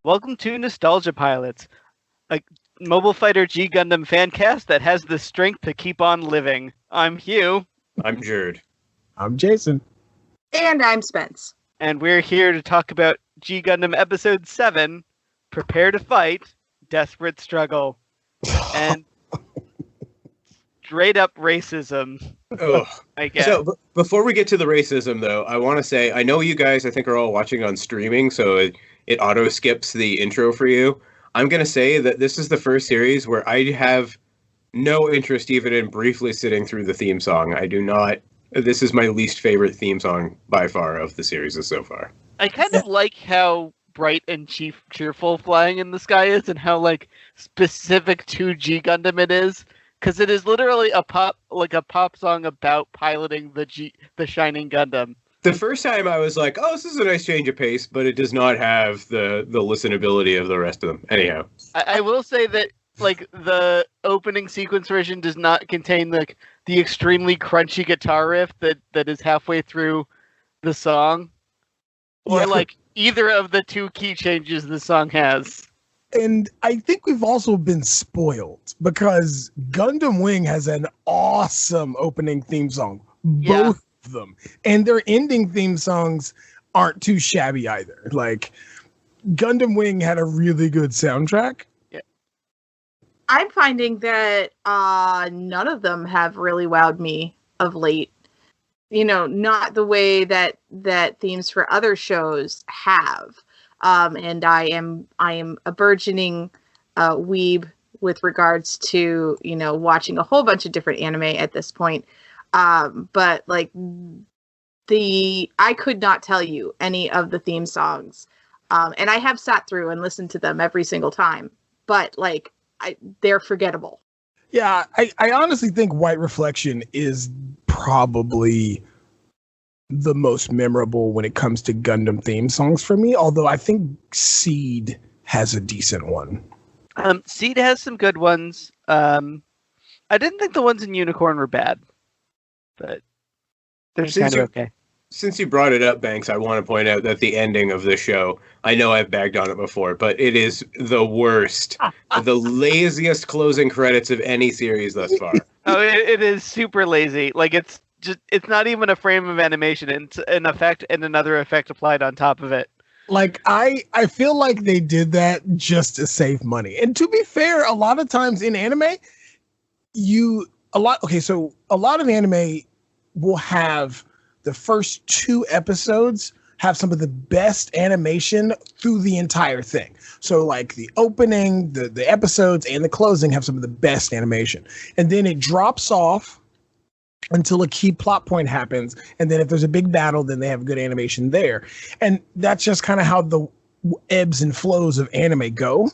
Welcome to Nostalgia Pilots, a Mobile Fighter G Gundam fan cast that has the strength to keep on living. I'm Hugh. I'm Jurd. I'm Jason. And I'm Spence. And we're here to talk about G Gundam Episode 7, Prepare to Fight, Desperate Struggle. And straight up racism. Ugh. I guess. So, before we get to the racism, though, I want to say, I know you guys, I think, are all watching on streaming, so it auto-skips the intro for you. I'm going to say that this is the first series where I have no interest even in briefly sitting through the theme song. I do not. This is my least favorite theme song by far of the series so far. I kind of like how bright and cheerful Flying in the Sky is, and how specific to G Gundam it is, because it is literally a pop song about piloting the Shining Gundam. The first time I was like, oh, this is a nice change of pace, but it does not have the listenability of the rest of them. Anyhow. I will say that the opening sequence version does not contain the extremely crunchy guitar riff that is halfway through the song. Or either of the two key changes the song has. And I think we've also been spoiled because Gundam Wing has an awesome opening theme song. Both of them. And their ending theme songs aren't too shabby either. Gundam Wing had a really good soundtrack. Yeah. I'm finding that none of them have really wowed me of late. You know, not the way that themes for other shows have. And I am a burgeoning weeb with regards to, watching a whole bunch of different anime at this point. But I could not tell you any of the theme songs. And I have sat through and listened to them every single time, but they're forgettable. Yeah, I honestly think White Reflection is probably the most memorable when it comes to Gundam theme songs for me, although I think Seed has a decent one. Seed has some good ones. I didn't think the ones in Unicorn were bad, but they're kind of okay. Since you brought it up, Banks, I want to point out that the ending of the show, I know I've bagged on it before, but it is the worst, the laziest closing credits of any series thus far. Oh, it is super lazy. It's not even a frame of animation. It's an effect and another effect applied on top of it. I feel like they did that just to save money. And to be fair, a lot of times in anime, a lot of anime will have the first 2 episodes have some of the best animation through the entire thing. So the opening, the episodes, and the closing have some of the best animation. And then it drops off until a key plot point happens. And then if there's a big battle, then they have good animation there. And that's just kind of how the ebbs and flows of anime go.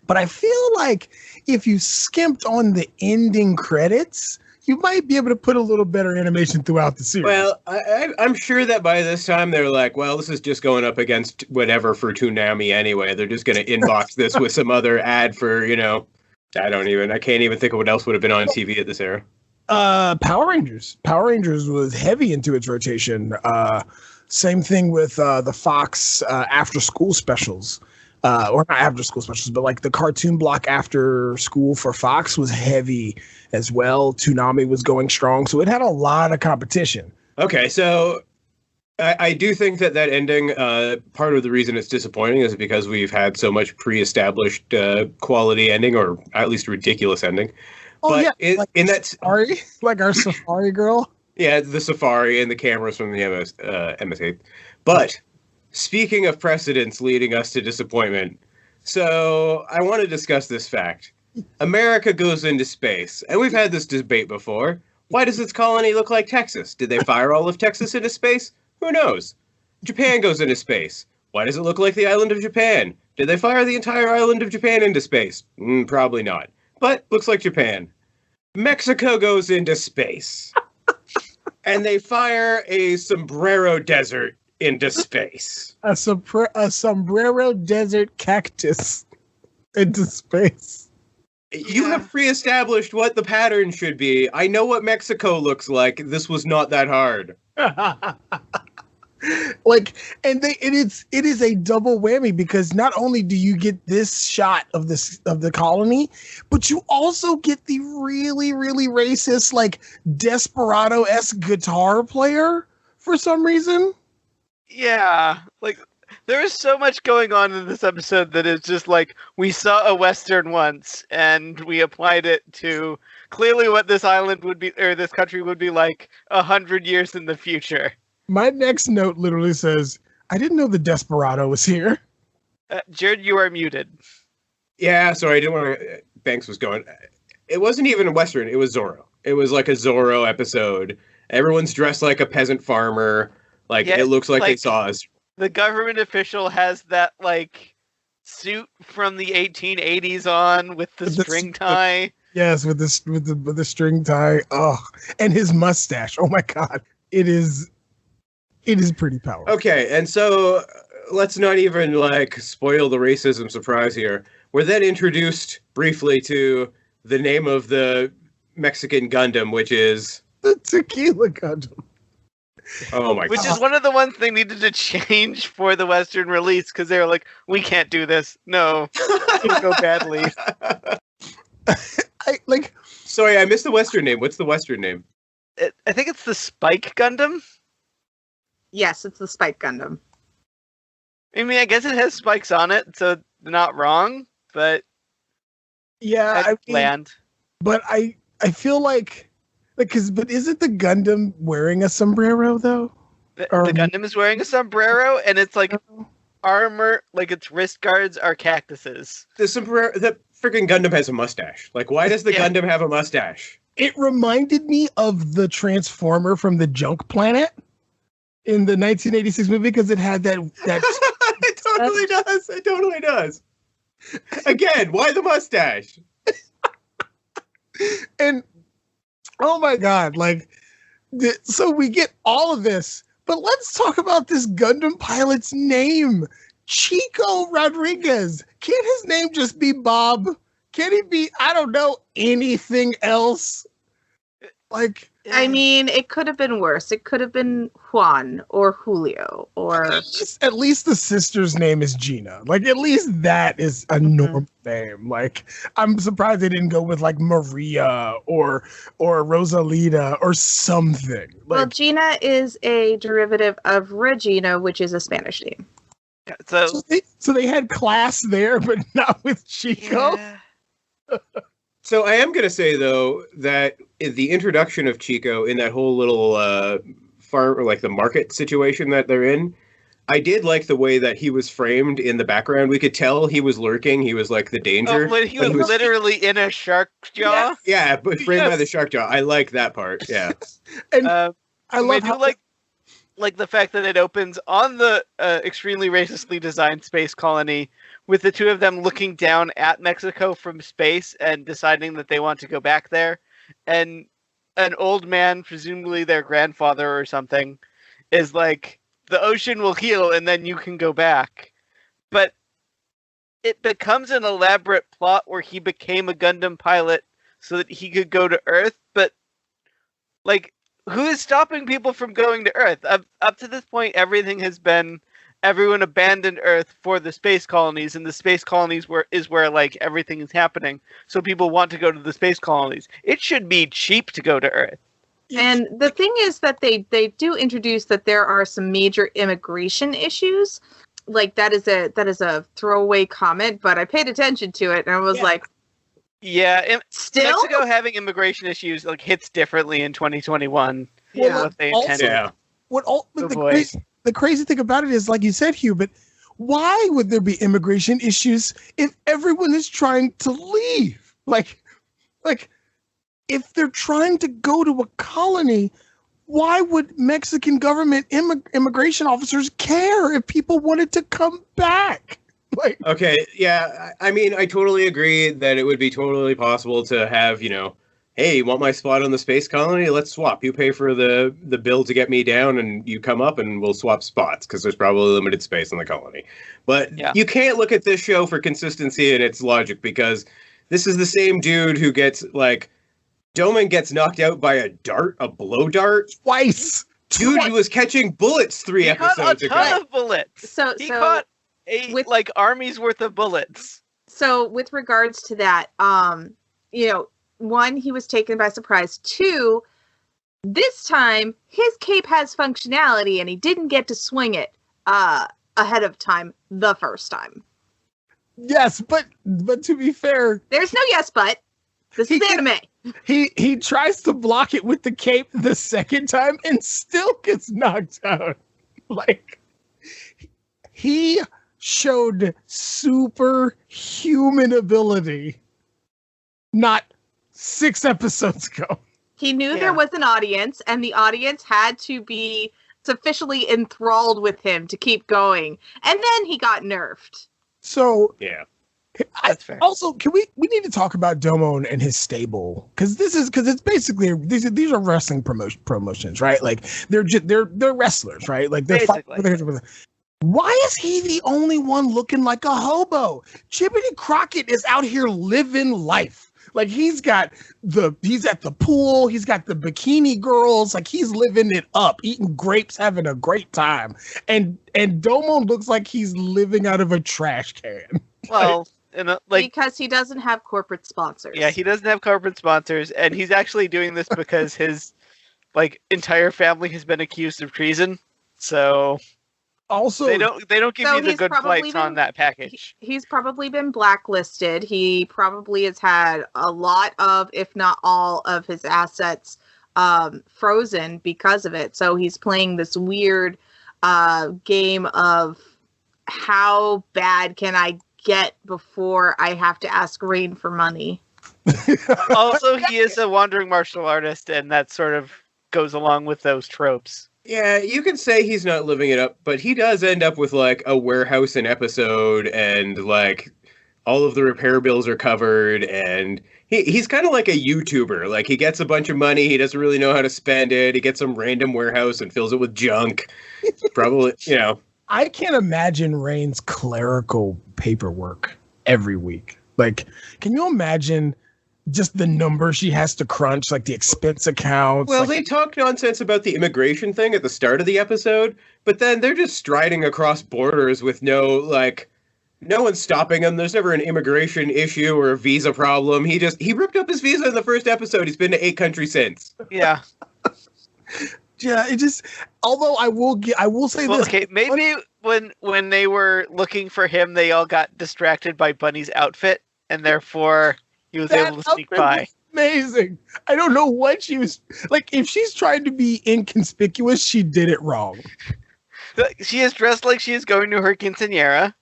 But I feel like if you skimped on the ending credits, you might be able to put a little better animation throughout the series. Well, I'm sure that by this time they're like, well, this is just going up against whatever for Toonami anyway. They're just going to inbox this with some other ad for, I can't even think of what else would have been on TV at this era. Power Rangers. Power Rangers was heavy into its rotation. Same thing with the Fox after school specials. Or not after school specials, but the cartoon block after school for Fox was heavy as well. Toonami was going strong, so it had a lot of competition. Okay, so I do think that ending, part of the reason it's disappointing is because we've had so much pre-established quality ending, or at least ridiculous ending. Oh, but yeah, in that Safari, our Safari girl. Yeah, the Safari and the cameras from the MS-8. But speaking of precedents leading us to disappointment, so I want to discuss this fact. America goes into space, and we've had this debate before. Why does its colony look like Texas? Did they fire all of Texas into space? Who knows? Japan goes into space. Why does it look like the island of Japan? Did they fire the entire island of Japan into space? Probably not. But looks like Japan. Mexico goes into space. And they fire a sombrero desert into space. A sombrero desert cactus into space. You have pre-established what the pattern should be. I know what Mexico looks like. This was not that hard. Like, and it is a double whammy because not only do you get this shot of the colony, but you also get the really, really racist, like Desperado-esque guitar player for some reason. Yeah, like there is so much going on in this episode that is just like we saw a Western once and we applied it to clearly what this island would be or this country would be like 100 years in the future. My next note literally says, I didn't know the Desperado was here. Jurd, you are muted. Yeah, sorry, I didn't want to. Banks was going. It wasn't even a Western. It was Zorro. It was like a Zorro episode. Everyone's dressed like a peasant farmer. Like, Yeah, it looks like they like- saw us. The government official has that like suit from the 1880s on with the With the string s- tie. Yes, with the string tie. Oh, and his mustache. Oh my God, it is pretty powerful. Okay, and so let's not even like spoil the racism surprise here. We're then introduced briefly to the name of the Mexican Gundam, which is The Tequila Gundam. oh my Which god. is one of the ones they needed to change for the Western release because they were like, we can't do this. No, it'll go badly. I like. Sorry, I missed the Western name. What's the Western name? I think it's the Spike Gundam. Yes, it's the Spike Gundam. I mean, I guess it has spikes on it, so they're not wrong, but Yeah, I that's mean, bland. but I feel like but isn't the Gundam wearing a sombrero though? The or- Gundam is wearing a sombrero, and it's like armor, like its wrist guards are cactuses. The freaking Gundam has a mustache. Like, why does the Yeah. Gundam have a mustache? It reminded me of the Transformer from the Junk Planet in the 1986 movie because it had that It totally does. It totally does. Again, why the mustache? and oh my God, like so we get all of this, but let's talk about this Gundam pilot's name, Chico Rodriguez. Can't his name just be Bob? Can he be, I don't know, anything else? Like, I mean, it could have been worse. It could have been Juan or Julio or at least the sister's name is Gina. Like, at least that is a normal name. Like, I'm surprised they didn't go with like Maria or Rosalita or something. well, Like, Gina is a derivative of Regina, which is a Spanish name. So so they had class there, but not with Chico. yeah. So I am going to say, though, that the introduction of Chico in that whole little farm, or like the market situation that they're in, I did like the way that he was framed in the background. We could tell he was lurking. He was like the danger. Oh, when he was literally in a shark jaw. Yeah, but framed by Yes. the shark jaw. I like that part. Yeah. And Uh, I love do how like the fact that it opens on the extremely racistly designed space colony with the two of them looking down at Mexico from space and deciding that they want to go back there, and an old man, presumably their grandfather or something, is like, the ocean will heal and then you can go back. But it becomes an elaborate plot where he became a Gundam pilot so that he could go to Earth, but like, who is stopping people from going to Earth? Up to this point, everything has been everyone abandoned Earth for the space colonies, and the space colonies is where like everything is happening. So people want to go to the space colonies. It should be cheap to go to Earth. And the thing is that they do introduce that there are some major immigration issues. Like that is a throwaway comment, but I paid attention to it and I was Yeah. like, still? Mexico having immigration issues like hits differently in 2021. Well, than what they also- intended. Yeah. what all Oh, but boy. the crazy thing about it is, like you said, Hugh, but why would there be immigration issues if everyone is trying to leave? Like if they're trying to go to a colony, why would Mexican government immigration officers care if people wanted to come back? Like, Okay, yeah. I mean, I totally agree that it would be totally possible to have, hey, you want my spot on the space colony? Let's swap. You pay for the bill to get me down, and you come up, and we'll swap spots because there's probably limited space in the colony. But Yeah. you can't look at this show for consistency in its logic because this is the same dude who gets like Doman gets knocked out by a blow dart. twice. Dude was catching bullets He caught episodes a ago. ton of bullets. So He caught like armies worth of bullets. So with regards to that, one, he was taken by surprise. Two, this time his cape has functionality and he didn't get to swing it ahead of time the first time. Yes, but to be fair, there's no yes but. This is anime. He tries to block it with the cape the second time and still gets knocked out. Like, he showed superhuman ability not 6 episodes ago. He knew there was an audience, and the audience had to be sufficiently enthralled with him to keep going. And then he got nerfed. So yeah. That's fair. Also, we need to talk about Domon and his stable, because it's basically these are wrestling promotions, right? Like they're wrestlers, right? Like they're why is he the only one looking like a hobo? Chippity Crockett is out here living life. Like he's at the pool, he's got the bikini girls, like he's living it up, eating grapes, having a great time. And Domon looks like he's living out of a trash can. Well, because he doesn't have corporate sponsors. Yeah, he doesn't have corporate sponsors, and he's actually doing this because his entire family has been accused of treason. So also they don't give you the good flights on that package. He's probably been blacklisted. He probably has had a lot of, if not all, of his assets frozen because of it. So he's playing this weird game of how bad can I get before I have to ask Rain for money. Also, he is a wandering martial artist, and that sort of goes along with those tropes. Yeah, you can say he's not living it up, but he does end up with like a warehouse an episode, and like all of the repair bills are covered, and he's kind of like a YouTuber. Like he gets a bunch of money, he doesn't really know how to spend it. He gets some random warehouse and fills it with junk. Probably, I can't imagine Rain's clerical paperwork every week. Like, can you imagine just the number she has to crunch, like the expense accounts? Well, they talk nonsense about the immigration thing at the start of the episode, but then they're just striding across borders with no one's stopping them. There's never an immigration issue or a visa problem. He ripped up his visa in the first episode. He's been to 8 countries since. Yeah. Yeah, it just. Although I will say this. Okay, maybe when they were looking for him, they all got distracted by Bunny's outfit, and therefore he was able to sneak by. Amazing. I don't know what she was like. If she's trying to be inconspicuous, she did it wrong. She is dressed like she is going to her quinceañera.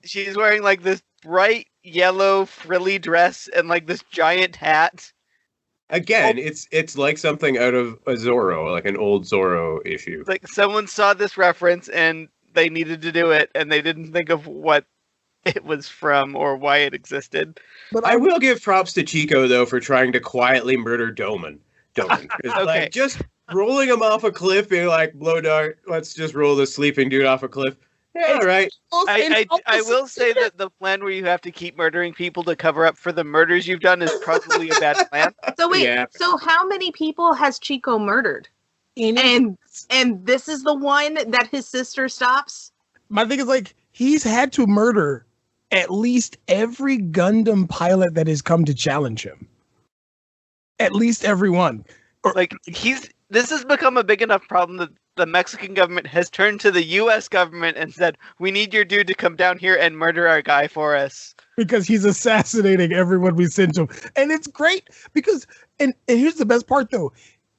She's wearing like this bright yellow frilly dress and like this giant hat. Again, it's like something out of a Zorro, like an old Zorro issue. Like someone saw this reference and they needed to do it, and they didn't think of what it was from or why it existed. But I will give props to Chico though for trying to quietly murder Domon. Okay. Like just rolling him off a cliff, being like, "Blow dart, let's just roll this sleeping dude off a cliff." Yeah, all right. I will say that the plan where you have to keep murdering people to cover up for the murders you've done is probably a bad plan. So wait, so how many people has Chico murdered? And this is the one that his sister stops? My thing is like he's had to murder at least every Gundam pilot that has come to challenge him. At least everyone. This has become a big enough problem that the Mexican government has turned to the U.S. government and said, "We need your dude to come down here and murder our guy for us." Because he's assassinating everyone we send to him. And it's great because, and here's the best part though,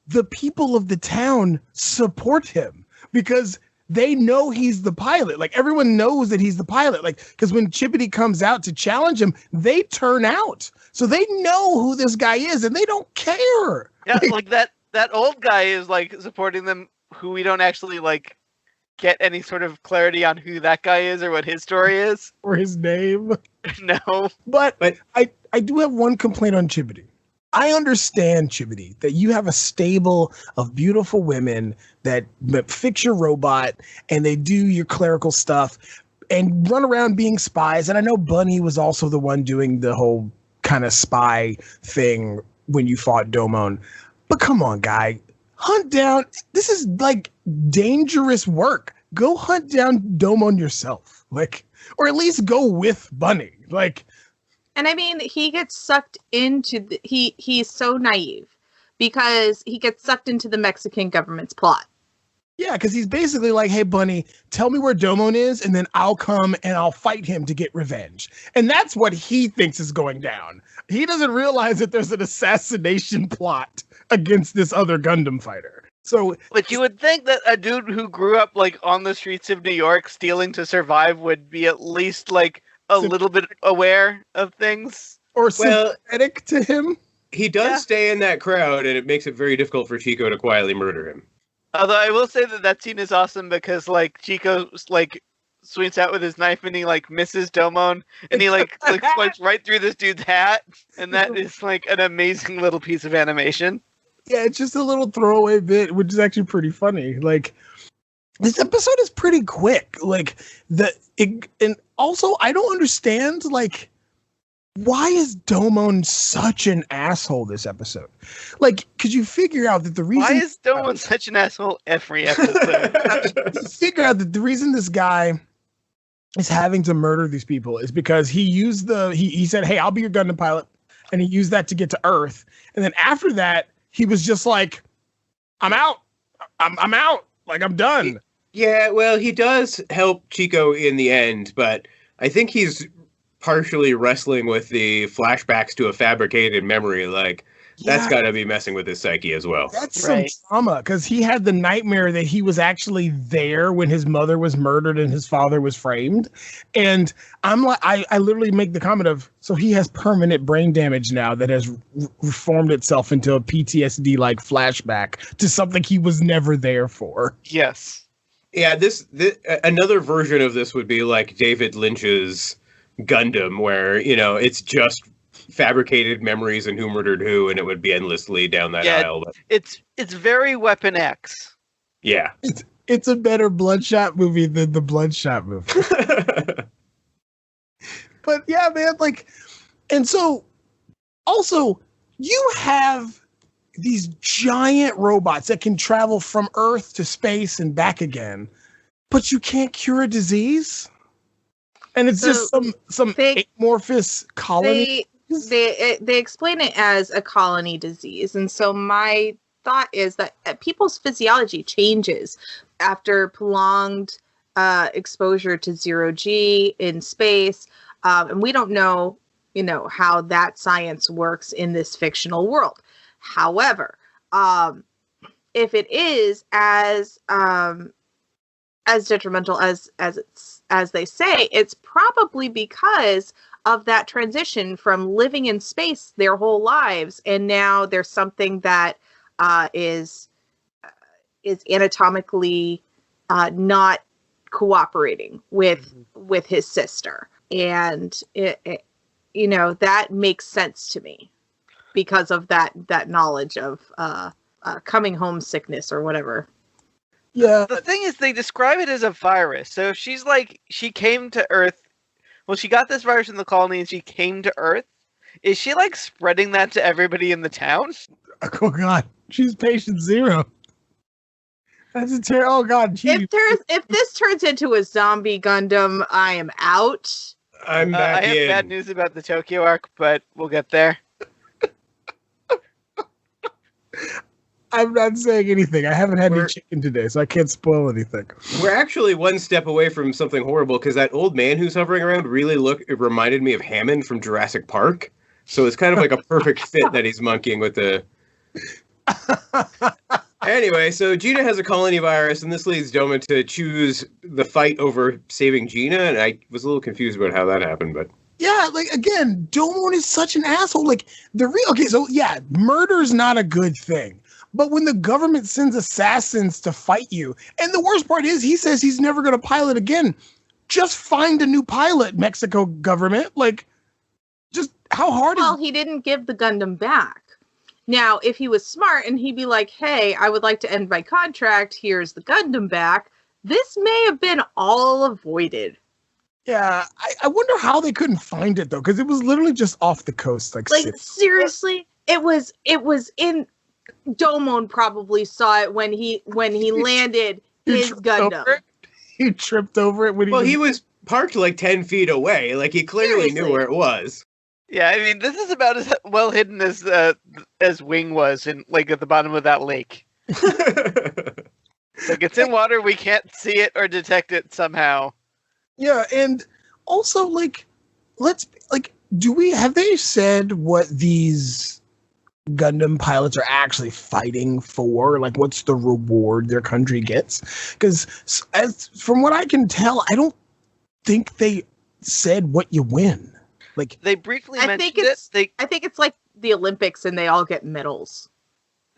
the people of the town support him because they know he's the pilot. Like everyone knows that he's the pilot. Like, because when Chippity comes out to challenge him, they turn out. So they know who this guy is and they don't care. Yeah, like that old guy is like supporting them, who we don't actually like get any sort of clarity on who that guy is or what his story is. Or his name. No. But I do have one complaint on Chippity. I understand, Chippity, that you have a stable of beautiful women that fix your robot and they do your clerical stuff and run around being spies. And I know Bunny was also the one doing the whole kind of spy thing when you fought Domon. But come on, guy. hunt down. This is like dangerous work. Go hunt down Domon yourself, like, or at least go with Bunny, like. And I mean, he gets sucked into he's so naive because he gets sucked into the Mexican government's plot. Yeah, because he's basically like, hey, Bunny, tell me where Domon is, and then I'll come and I'll fight him to get revenge. And that's what he thinks is going down. He doesn't realize that there's an assassination plot against this other Gundam fighter. So, but you would think that a dude who grew up like on the streets of New York stealing to survive would be at least like a little bit aware of things. Or sympathetic to him. He does stay in that crowd, and it makes it very difficult for Chico to quietly murder him. Although I will say that scene is awesome because like Chico like swings out with his knife and he like misses Domon and he like swipes right through this dude's hat, and that is like an amazing little piece of animation. Yeah, it's just a little throwaway bit, which is actually pretty funny. Like, this episode is pretty quick. Like and also I don't understand like, why is Domon such an asshole this episode? Like, could you figure out that the reason... Why is Domon such an asshole every episode? You figure out that the reason this guy is having to murder these people is because he used he said, hey, I'll be your Gundam pilot. And he used that to get to Earth. And then after that, he was just like, I'm out. I'm out. Like, I'm done. Yeah, well, he does help Chico in the end, but I think he's partially wrestling with the flashbacks to a fabricated memory. Like, that's got to be messing with his psyche as well. That's some trauma, because he had the nightmare that he was actually there when his mother was murdered and his father was framed. And I'm like, I literally make the comment of, so he has permanent brain damage now that has reformed itself into a PTSD-like flashback to something he was never there for. Yes. Yeah, this another version of this would be like David Lynch's Gundam, where, you know, it's just fabricated memories and who murdered who, and it would be endlessly down that aisle. But... It's very Weapon X. Yeah. It's a better Bloodshot movie than the Bloodshot movie. But yeah, man, like, and so also you have these giant robots that can travel from Earth to space and back again, but you can't cure a disease? And it's just some amorphous colony. They explain it as a colony disease. And so my thought is that people's physiology changes after prolonged exposure to 0G in space. And we don't know, how that science works in this fictional world. However, if it is as detrimental as they say, it's probably because of that transition from living in space their whole lives, and now there's something that is anatomically not cooperating with his sister, and it that makes sense to me because of that knowledge of coming home sickness or whatever. Yeah. The thing is, they describe it as a virus. So if she's like, she came to Earth, well, she got this virus in the colony and she came to Earth, is she like spreading that to everybody in the town? Oh God, she's patient zero. That's a terrible. Oh God, geez. If this turns into a zombie Gundam, I am out. I'm back I have bad news about the Tokyo arc, but we'll get there. I'm not saying anything. I haven't had any chicken today, so I can't spoil anything. We're actually one step away from something horrible, because that old man who's hovering around it reminded me of Hammond from Jurassic Park. So it's kind of like a perfect fit that he's monkeying with the... Anyway, so Gina has a colony virus, and this leads Domon to choose the fight over saving Gina, and I was a little confused about how that happened, but... Yeah, like, again, Domon is such an asshole. Like, murder's not a good thing. But when the government sends assassins to fight you, and the worst part is he says he's never going to pilot again, just find a new pilot, Mexico government. Like, just how hard is... Well, he didn't give the Gundam back. Now, if he was smart and he'd be like, hey, I would like to end my contract, here's the Gundam back, this may have been all avoided. Yeah, I wonder how they couldn't find it, though, because it was literally just off the coast. Like seriously, it was in... Domon probably saw it when he landed his Gundam. He tripped over it when he was parked like 10 feet away. Like, he clearly knew where it was. Yeah, I mean, this is about as well hidden as Wing was in like at the bottom of that lake. Like, it's in water, we can't see it or detect it somehow. Yeah, and also like have they said what these Gundam pilots are actually fighting for? Like, what's the reward their country gets? Because from what I can tell, I don't think they said what you win. Like, they briefly mentioned it. I think it's like the Olympics and they all get medals.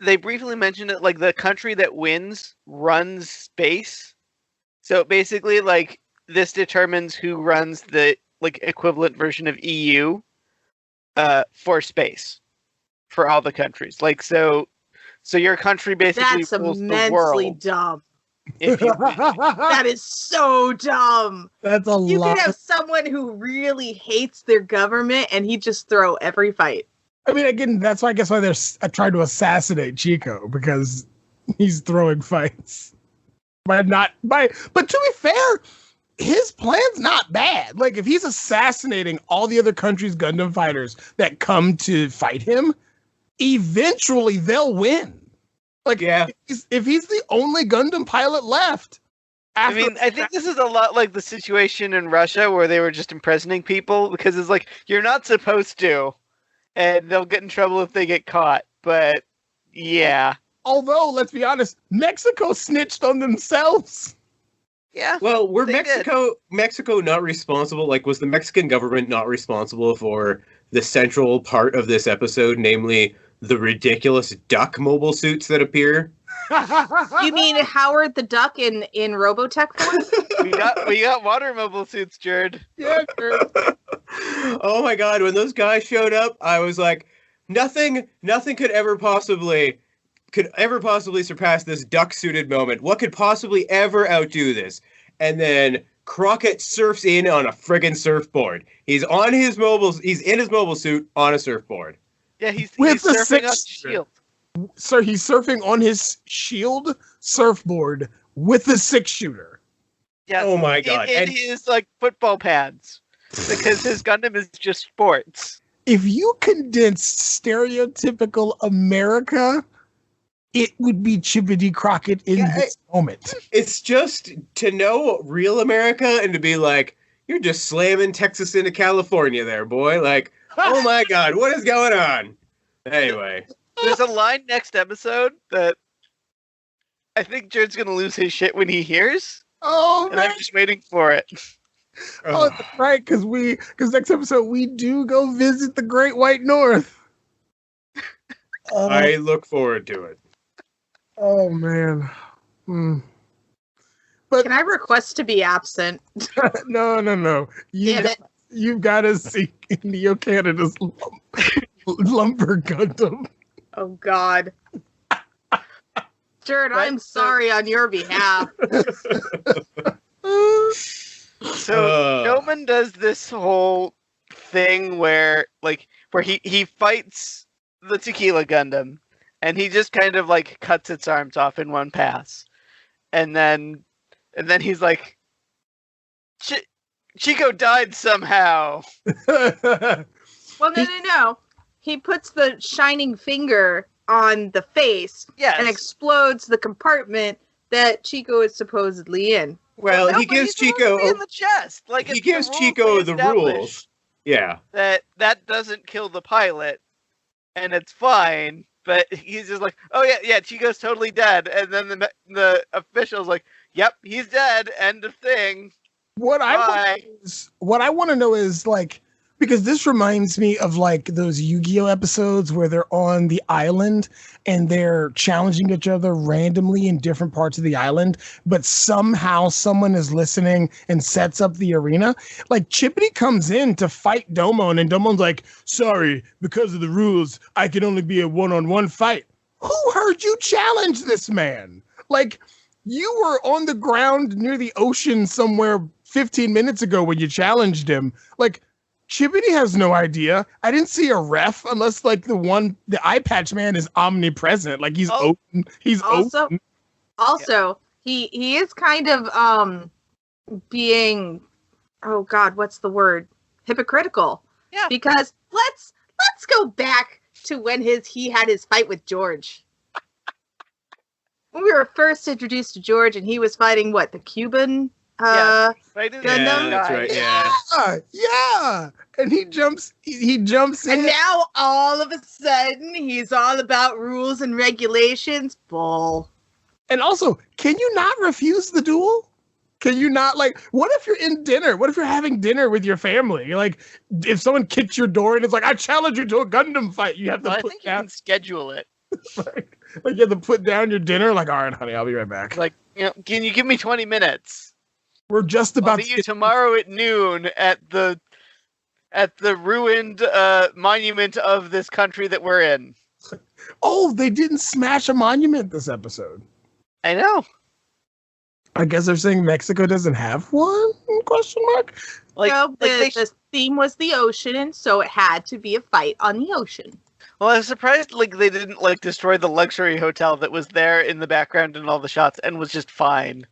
They briefly mentioned it, like the country that wins runs space. So basically, like, this determines who runs the like equivalent version of EU for space for all the countries. Like, so your country basically rules the world. That's immensely dumb. That That is so dumb. That's a lot. You can have someone who really hates their government and he just throw every fight. I mean, again, that's why I guess why they're trying to assassinate Chico, because he's throwing fights. But to be fair, his plan's not bad. Like, if he's assassinating all the other countries' Gundam fighters that come to fight him, eventually they'll win. Like, yeah. if he's the only Gundam pilot left. I mean, I think this is a lot like the situation in Russia where they were just imprisoning people, because it's like, you're not supposed to, and they'll get in trouble if they get caught. But yeah. Although, let's be honest, Mexico snitched on themselves. Yeah. Well, were Mexico not responsible? Like, was the Mexican government not responsible for the central part of this episode, namely the ridiculous duck mobile suits that appear? You mean Howard the Duck in Robotech form? we got water mobile suits, Jurd. Yeah, sure. Oh my god, when those guys showed up, I was like, nothing could ever possibly surpass this duck-suited moment. What could possibly ever outdo this? And then Crockett surfs in on a friggin' surfboard. He's in his mobile suit on a surfboard. Yeah, he's With the surfing on six- shield. So he's surfing on his shield surfboard with a 6-shooter. Yeah. Oh my god. In his like football pads. Because his Gundam is just sports. If you condensed stereotypical America, it would be Chippity Crockett in this moment. It's just to know real America and to be like, you're just slamming Texas into California there, boy. Like, oh my god, what is going on? Anyway. There's a line next episode that I think Jurd's gonna lose his shit when he hears. Oh, and man. I'm just waiting for it. Oh, that's right, because next episode we do go visit the Great White North. I look forward to it. Oh, man. But Can I request to be absent? no. You've got to see Neo Canada's lumber Gundam. Oh, God. Jurd, I'm sorry on your behalf. So Noman does this whole thing where he fights the Tequila Gundam, and he just kind of like cuts its arms off in one pass, and then he's like, Chico died somehow. Well, no. He puts the shining finger on the face and explodes the compartment that Chico is supposedly in. Well, he gives Chico in the chest. Like, he gives Chico the rules. Yeah. That doesn't kill the pilot, and it's fine. But he's just like, oh yeah, Chico's totally dead. And then the official's like, yep, he's dead. End of thing. What I want to know is like, because this reminds me of like those Yu-Gi-Oh episodes where they're on the island and they're challenging each other randomly in different parts of the island, but somehow someone is listening and sets up the arena. Like Chippity comes in to fight Domon, and Domon's like, sorry, because of the rules, I can only be a one-on-one fight. Who heard you challenge this man? Like, you were on the ground near the ocean somewhere 15 minutes ago when you challenged him. Like, Chibity has no idea. I didn't see a ref unless like the eye patch man is omnipresent. Like he's open. He's also, open. Also, he is kind of being, oh God, what's the word? Hypocritical. Yeah. Because let's go back to when he had his fight with George. When we were first introduced to George, and he was fighting what, the Cuban Gundam? Yeah, that's right. Yeah. And he jumps in. And now all of a sudden he's all about rules and regulations. Bull. And also, can you not refuse the duel? Can you not, like, what if you're in dinner? What if you're having dinner with your family? You're like, if someone kicks your door and it's like, I challenge you to a Gundam fight, you have to I think you can schedule it. like you have to put down your dinner. Like, all right, honey, I'll be right back. Like, can you give me 20 minutes? We're just about to see you tomorrow at noon at the ruined monument of this country that we're in. Oh, they didn't smash a monument this episode. I know. I guess they're saying Mexico doesn't have one? Question mark. The theme was the ocean, so it had to be a fight on the ocean. Well, I was surprised they didn't destroy the luxury hotel that was there in the background in all the shots and was just fine.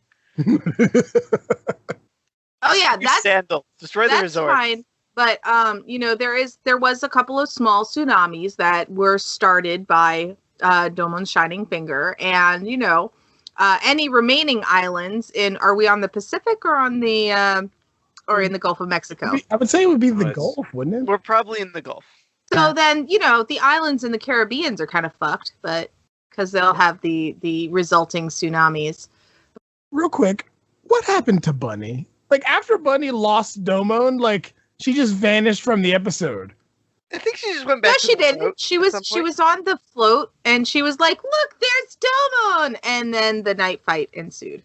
Oh yeah, that's sandals. Destroy the resort. Fine. But there was a couple of small tsunamis that were started by Domon's shining finger, and any remaining islands are we on the Pacific or on the or in the Gulf of Mexico? I would say it would be the Gulf, wouldn't it? We're probably in the Gulf. So then, the islands in the Caribbeans are kind of fucked, but because they'll have the resulting tsunamis. Real quick, what happened to Bunny? Like, after Bunny lost Domon, she just vanished from the episode. I think she just went back. No, she didn't. She was on the float, and she was like, "Look, there's Domon," and then the night fight ensued.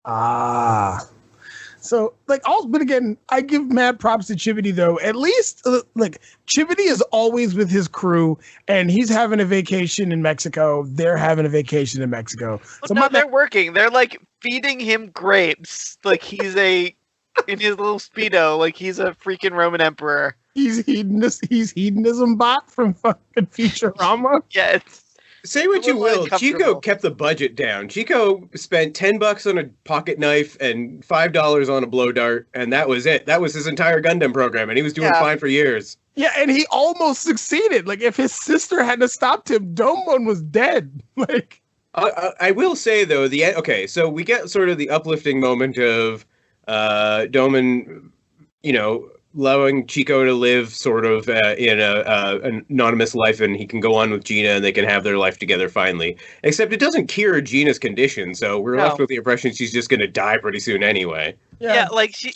Ah. So, but again, I give mad props to Chibity, though. At least, Chibity is always with his crew, and he's having a vacation in Mexico. They're having a vacation in Mexico. So they're working. They're, feeding him grapes. He's in his little Speedo. He's a freaking Roman emperor. He's hedonism bot from fucking Futurama. Yeah, say what you will, Chico kept the budget down. Chico spent $10 on a pocket knife and $5 on a blow dart, and that was it. That was his entire Gundam program, and he was doing fine for years. Yeah, and he almost succeeded. If his sister hadn't stopped him, Domon was dead. I will say though, so we get sort of the uplifting moment of Domon, allowing Chico to live sort of in an anonymous life, and he can go on with Gina, and they can have their life together finally. Except it doesn't cure Gina's condition, so we're left with the impression she's just going to die pretty soon anyway. Yeah,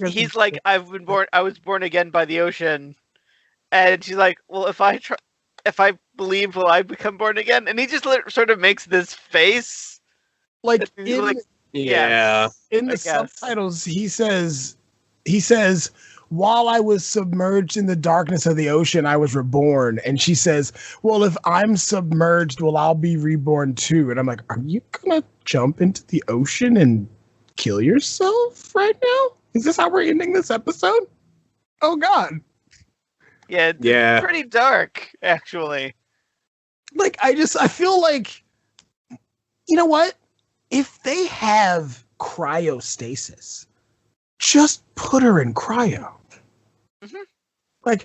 he's like, I was born again by the ocean, and she's like, well, if I believe, will I become born again? And he just sort of makes this face, in the subtitles, he says, while I was submerged in the darkness of the ocean, I was reborn. And she says, well, if I'm submerged, well, I'll be reborn too. And I'm like, are you going to jump into the ocean and kill yourself right now? Is this how we're ending this episode? Oh, God. Yeah, it's pretty dark, actually. I feel like, you know what? If they have cryostasis, just put her in cryo. Mm-hmm.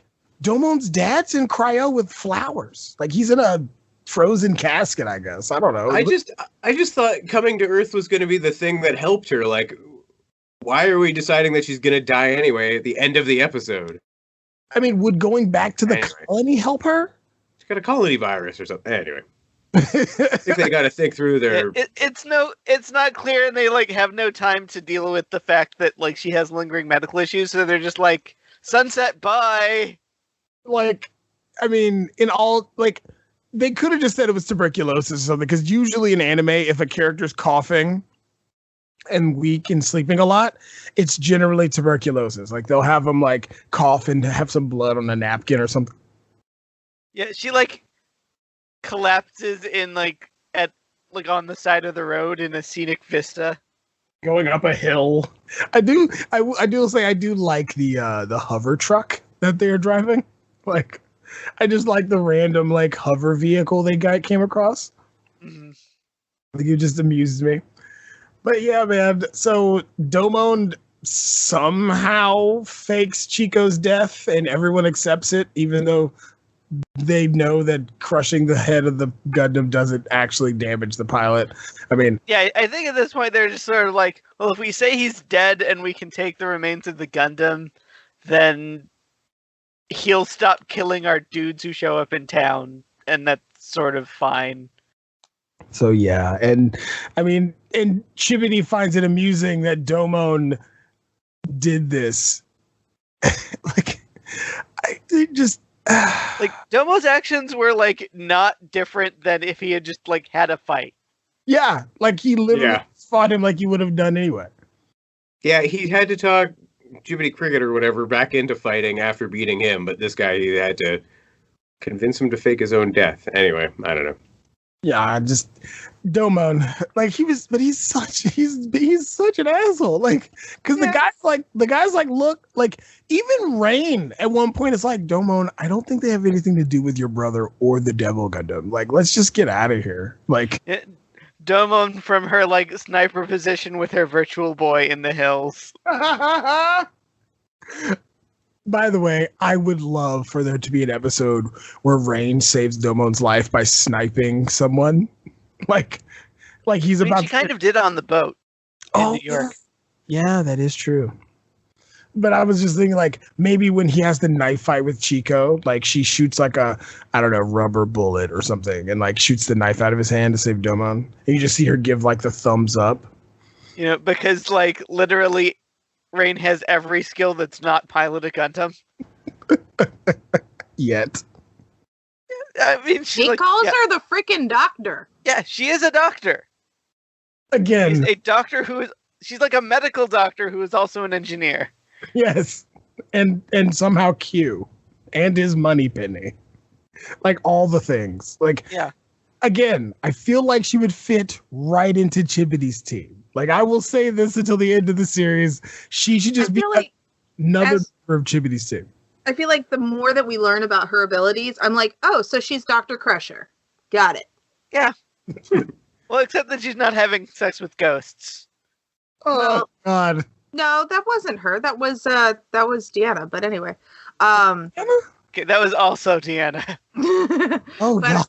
Domon's dad's in cryo with flowers. He's in a frozen casket, I guess. I don't know. I just thought coming to Earth was going to be the thing that helped her. Why are we deciding that she's going to die anyway at the end of the episode? I mean, would going back to the colony help her? She's got a colony virus or something. Anyway. I think they got to think through their. It's not clear, and they have no time to deal with the fact that she has lingering medical issues. So they're just sunset, bye. I mean, they could have just said it was tuberculosis or something. Because usually in anime, if a character's coughing and weak and sleeping a lot, it's generally tuberculosis. They'll have them cough and have some blood on a napkin or something. Yeah, she collapses in at on the side of the road in a scenic vista, going up a hill. I do say I do like the hover truck that they're driving. Like, I just like the random like hover vehicle came across. Mhm. Like, it just amuses me. But yeah, man. So Domon somehow fakes Chico's death, and everyone accepts it, even though they know that crushing the head of the Gundam doesn't actually damage the pilot. I mean, Yeah, I think at this point they're just sort of like, well, if we say he's dead and we can take the remains of the Gundam, then he'll stop killing our dudes who show up in town, and that's sort of fine. so yeah, and I mean, and Chibity finds it amusing that Domon did this. Like, it just Like, Domo's actions were like not different than if he had just like had a fight. yeah, like he literally fought him like he would have done anyway. Yeah, he had to talk Jiminy Cricket or whatever back into fighting after beating him, but this guy, he had to convince him to fake his own death. Anyway, I don't know. Yeah, just Domon, like he's such an asshole. Like, because the guy's like, look, like even Rain at one point is like, Domon, I don't think they have anything to do with your brother or the Devil Gundam. Like, let's just get out of here. Like, Domon from her like sniper position with her virtual boy in the hills. by the way, I would love for there to be an episode where Rain saves Domon's life by sniping someone. Like he's about. She kind of did on the boat in New York. Yeah, that is true. But I was just thinking, like, maybe when he has the knife fight with Chico, like she shoots like a, I don't know, rubber bullet or something, and like shoots the knife out of his hand to save Domon. And you just see her give like the thumbs up. You know, because like literally, Rain has every skill that's not pilot a Gundam. Yet. I mean, he calls her the freaking doctor. Yeah, she is a doctor. Again, she's a doctor she's like a medical doctor who is also an engineer. Yes, and somehow Q, and his money penny, like all the things. Like, yeah. Again, I feel like she would fit right into Chibity's team. Like, I will say this until the end of the series, she should just be like another member of Chibity's team. I feel like the more that we learn about her abilities, I'm like, oh, so she's Dr. Crusher. Got it. Yeah. Well, except that she's not having sex with ghosts. Oh, God. No, that wasn't her. That was Deanna. But anyway, okay, that was also Deanna. Oh, but,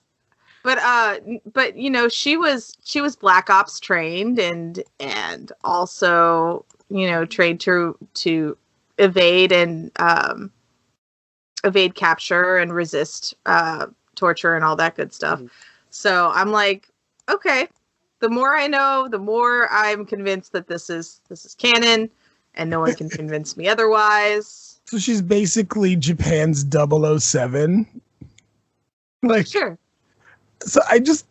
no. But you know, she was Black Ops trained and also, you know, trained to evade and evade capture and resist torture and all that good stuff. Mm-hmm. So I'm like, okay. The more I know, the more I'm convinced that this is canon, and no one can convince me otherwise. So she's basically Japan's 007. Like, sure. So I just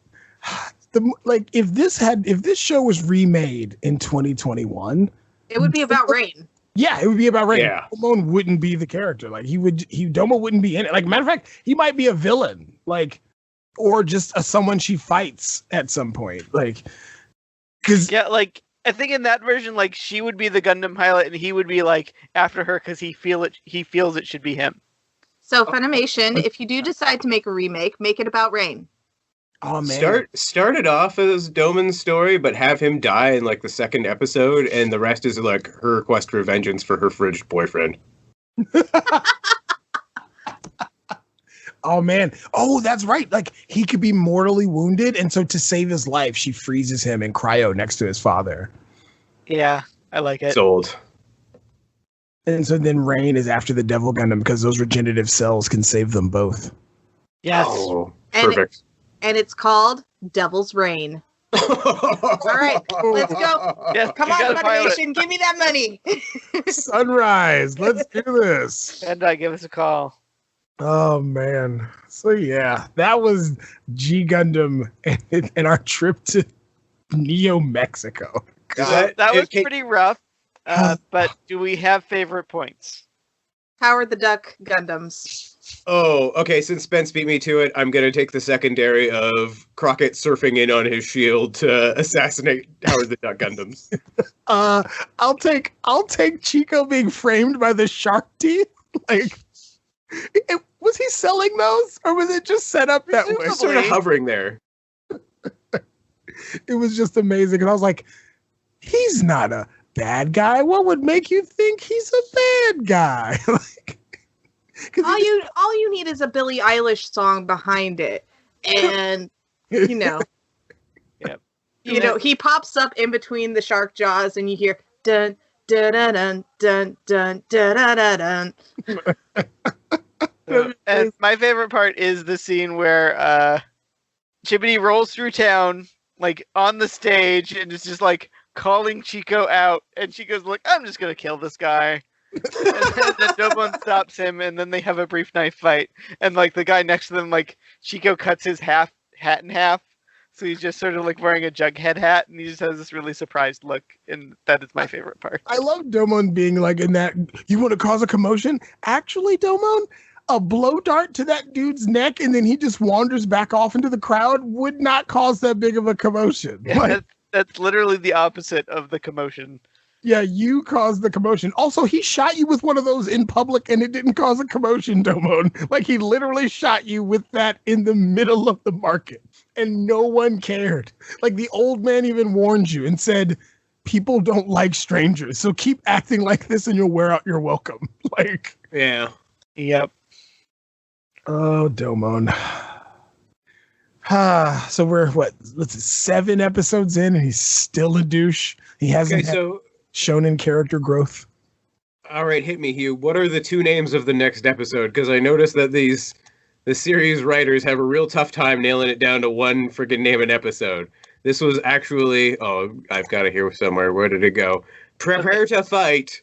if this show was remade in 2021, it would be about Rain. Yeah, it would be about Rain. Yeah. Domon wouldn't be the character. Like Domon wouldn't be in it. Like, matter of fact, he might be a villain. Like, or just someone she fights at some point. Like, because yeah, like I think in that version, like she would be the Gundam pilot, and he would be like after her because he feels it should be him. So Funimation, if you do decide to make a remake, make it about Rain. Oh man! Start it off as Domon's story, but have him die in like the second episode, and the rest is like her quest for vengeance for her frigid boyfriend. Oh man! Oh, that's right. Like, he could be mortally wounded, and so to save his life, she freezes him in cryo next to his father. Yeah, I like it. Sold. And so then Rain is after the Devil Gundam because those regenerative cells can save them both. Yes. Oh, perfect. And it's called Devil's Reign. All right, let's go. Yes, come on, Funimation, give me that money. Sunrise, let's do this. And give us a call. Oh man! So yeah, that was G Gundam and our trip to Neo Mexico. That was pretty rough. But do we have favorite points? Howard the Duck Gundams. Oh, okay. Since Spence beat me to it, I'm gonna take the secondary of Crockett surfing in on his shield to assassinate Howard the Duck Gundams. I'll take Chico being framed by the shark teeth. Like, Was he selling those, or was it just set up that way? Just sort of hovering there. It was just amazing, and I was like, he's not a bad guy. What would make you think he's a bad guy? Like, all you need is a Billie Eilish song behind it, and you know, he pops up in between the shark jaws, and you hear dun dun dun dun dun dun dun dun. And my favorite part is the scene where Chibity rolls through town, like on the stage, and is just like calling Chico out, and Chico's like, "I'm just gonna kill this guy." And then Domon stops him, and then they have a brief knife fight. And like the guy next to them, like Chico cuts his hat in half, so he's just sort of like wearing a Jughead hat, and he just has this really surprised look, and that is my favorite part. I love Domon being like in that. You want to cause a commotion? Actually, Domon, a blow dart to that dude's neck, and then he just wanders back off into the crowd would not cause that big of a commotion. Yeah, Like, that's literally the opposite of the commotion. yeah, you caused the commotion. Also, he shot you with one of those in public, and it didn't cause a commotion, Domon. Like, he literally shot you with that in the middle of the market, and no one cared. Like, the old man even warned you and said, people don't like strangers, so keep acting like this and you'll wear out your welcome. Like, Yeah. Yep. oh, Domon. So we're, let's see, 7 episodes in, and he's still a douche. He hasn't shown in character growth. All right, hit me, Hugh. What are the 2 names of the next episode? Because I noticed that the series writers have a real tough time nailing it down to one freaking name an episode. This was actually, I've got it here somewhere. Where did it go? Prepare to fight.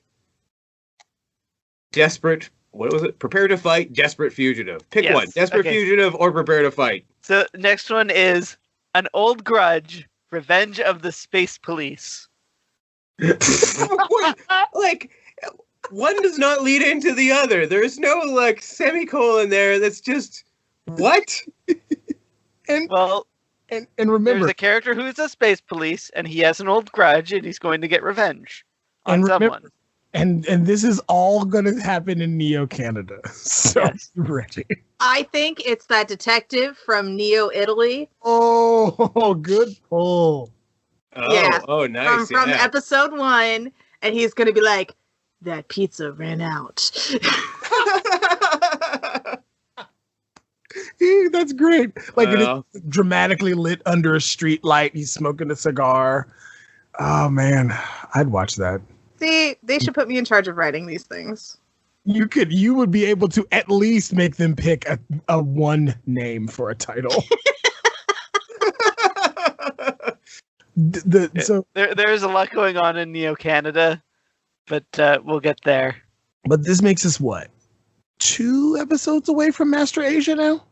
Desperate. What was it? Prepare to fight. Desperate Fugitive. Pick one. Desperate Fugitive or Prepare to Fight. So next one is An Old Grudge, Revenge of the Space Police. Like, one does not lead into the other. There's no like semicolon there. That's just what? And remember, there's a character who's a space police, and he has an old grudge, and he's going to get revenge on someone. And this is all going to happen in Neo Canada. So Yes. ready. I think it's that detective from Neo Italy. Oh, good pull. Oh, nice. From episode 1, and he's going to be like, that pizza ran out. That's great. Like, it's dramatically lit under a street light. He's smoking a cigar. Oh, man. I'd watch that. See, they should put me in charge of writing these things. You would be able to at least make them pick a one name for a title. So there's a lot going on in Neo Canada, but we'll get there. But this makes us what? 2 episodes away from Master Asia now?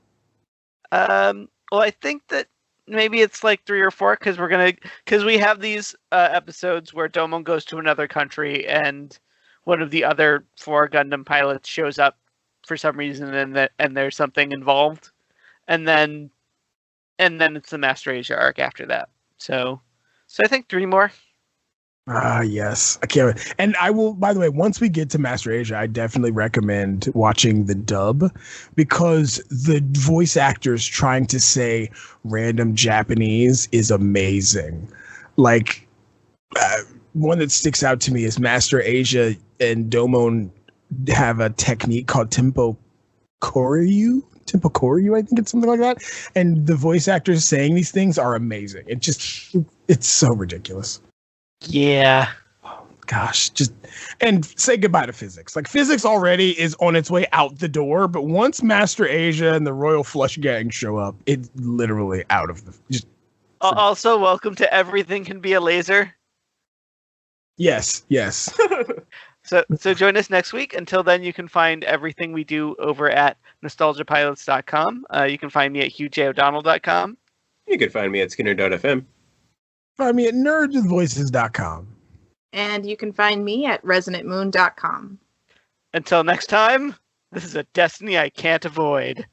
Well, I think that maybe it's like 3 or 4 because we have these episodes where Domon goes to another country and one of the other 4 Gundam pilots shows up for some reason and there's something involved, and then it's the Master Asia arc after that. So I think 3 more. Yes. I can't. And I will, by the way, once we get to Master Asia, I definitely recommend watching the dub, because the voice actors trying to say random Japanese is amazing. Like, one that sticks out to me is Master Asia and Domon have a technique called Tempo Koryu, I think it's something like that. And the voice actors saying these things are amazing. It's so ridiculous. Yeah. Oh, gosh, and say goodbye to physics. Like, physics already is on its way out the door, but once Master Asia and the Royal Flush Gang show up, it's literally out of the. Also, welcome to Everything Can Be a Laser. Yes. So join us next week. Until then, you can find everything we do over at nostalgiapilots.com. You can find me at hughjodonnell.com. You can find me at skinner.fm. Find me at nerdswithvoices.com. And you can find me at resonantmoon.com. Until next time, this is a destiny I can't avoid.